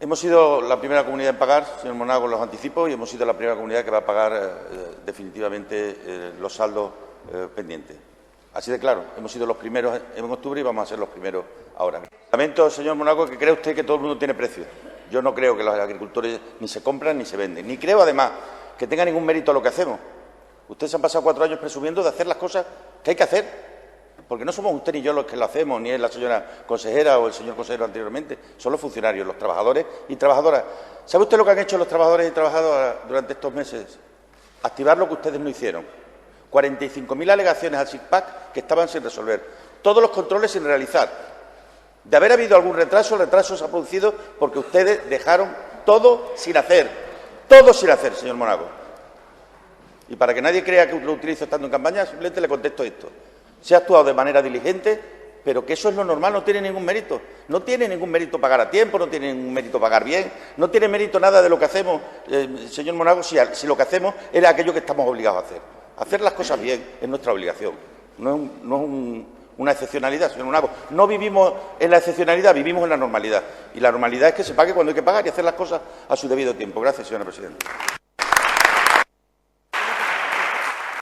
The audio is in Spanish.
Hemos sido la primera comunidad en pagar, señor Monago, los anticipos y hemos sido la primera comunidad que va a pagar definitivamente los saldos pendientes. Así de claro, hemos sido los primeros en octubre y vamos a ser los primeros ahora. Lamento, señor Monago, que cree usted que todo el mundo tiene precio. Yo no creo que los agricultores ni se compran ni se venden. Ni creo, además, que tenga ningún mérito lo que hacemos. Ustedes se han pasado 4 años presumiendo de hacer las cosas que hay que hacer. Porque no somos usted ni yo los que lo hacemos, ni es la señora consejera o el señor consejero anteriormente. Son los funcionarios, los trabajadores y trabajadoras. ¿Sabe usted lo que han hecho los trabajadores y trabajadoras durante estos meses? Activar lo que ustedes no hicieron. 45.000 alegaciones al SICPAC que estaban sin resolver. Todos los controles sin realizar. De haber habido algún retraso, el retraso se ha producido porque ustedes dejaron todo sin hacer. Todo sin hacer, señor Monago. Y para que nadie crea que lo utilizo estando en campaña, simplemente le contesto esto. Se ha actuado de manera diligente, pero que eso es lo normal, no tiene ningún mérito. No tiene ningún mérito pagar a tiempo, no tiene ningún mérito pagar bien, no tiene mérito nada de lo que hacemos, señor Monago, si lo que hacemos era aquello que estamos obligados a hacer. Hacer las cosas bien es nuestra obligación, no es una excepcionalidad, señor Monago. No vivimos en la excepcionalidad, vivimos en la normalidad. Y la normalidad es que se pague cuando hay que pagar y hacer las cosas a su debido tiempo. Gracias, señora presidenta.